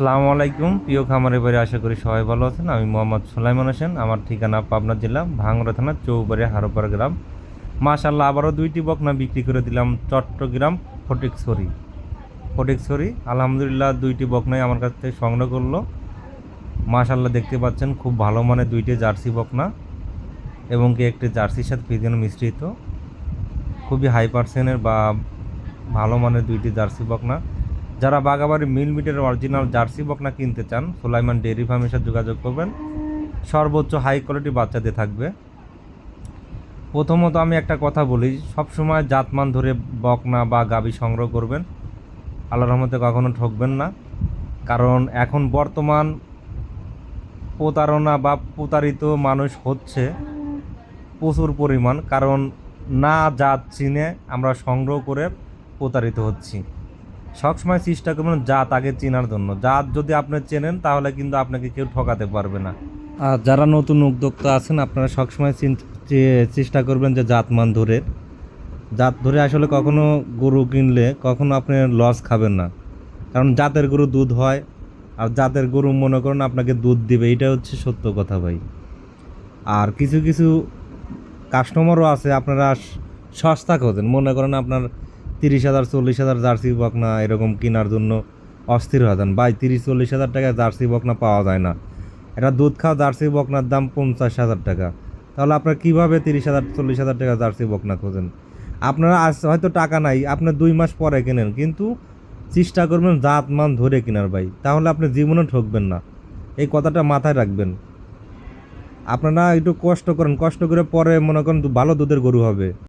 আসসালামু আলাইকুম প্রিয় খামারে বাড়ি, আশা করি সবাই ভালো আছেন। আমি মোহাম্মদ সুলাইমান হোসেন। আমার ঠিকানা পাবনা জেলা ভাঙ্গুড়া থানা চৌবাড়ি হারোপাড়া গ্রাম। মাশাআল্লাহ, আবারও দুইটি বকনা বিক্রি করে দিলাম চট্টগ্রাম ফটিকছড়ি। আলহামদুলিল্লাহ, দুইটি বকনাই আমার কাছ থেকে সংগ্রহ করলো। মাশাআল্লাহ, দেখতে পাচ্ছেন খুব ভালো মানের দুইটি জার্সি বকনা এবং কি একটি জার্সির সাথে ফিজিয়ান মিশ্রিত, খুবই হাই পার্সেন্টের বা ভালো মানের দুইটি জার্সি বকনা। যারা বাগাবাড়ি মিল মিটের অরিজিনাল জার্সি বকনা কিনতে চান, সুলাইমান ডেয়ারি ফার্মের সাথে যোগাযোগ করবেন। সর্বোচ্চ হাই কোয়ালিটি বাচ্চাদের থাকবে। প্রথমত আমি একটা কথা বলি, সবসময় জাতমান ধরে বকনা বা গাভী সংগ্রহ করবেন, আল্লাহর রহমতে কখনো ঠকবেন না। কারণ এখন বর্তমান প্রতারণা বা প্রতারিত মানুষ হচ্ছে প্রচুর পরিমাণ, কারণ না জাত চিনে আমরা সংগ্রহ করে প্রতারিত হচ্ছি। সবসময় চেষ্টা করবেন জাত আগে চেনার জন্য। জাত যদি আপনি চেনেন তাহলে কিন্তু আপনাকে কেউ ঠকাতে পারবে না। আর যারা নতুন উদ্যোক্তা আছেন, আপনারা সবসময় চেষ্টা করবেন যে জাত ধরে আসলে কখনো গরু কিনলে কখনো আপনি লস খাবেন না। কারণ জাতের গরু দুধ হয়, আর জাতের গরু মনে করেন আপনাকে দুধ দিবে, এটা হচ্ছে সত্য কথা ভাই। আর কিছু কিছু কাস্টমারও আছে, আপনারা সস্তা খোঁজেন, মনে করেন আপনার 30,000 40,000 জার্সি বকনা এরকম কেনার জন্য অস্থির হয়ে যান। ভাই, 30-40 হাজার টাকায় জার্সি বকনা পাওয়া যায় না। এটা দুধ খাওয়া জার্সি বকনার দাম 50,000 টাকা। তাহলে আপনার কীভাবে 30,000 40,000 টাকা জার্সি বকনা খোঁজেন? আপনারা আজ হয়তো টাকা নাই, আপনি 2 মাস পরে কেনেন, কিন্তু চেষ্টা করবেন জাত মান ধরে কেনার ভাই, তাহলে আপনি জীবনে ঠকবেন না। এই কথাটা মাথায় রাখবেন। আপনারা একটু কষ্ট করেন, কষ্ট করে পরে মনে করেন ভালো দুধের গরু হবে।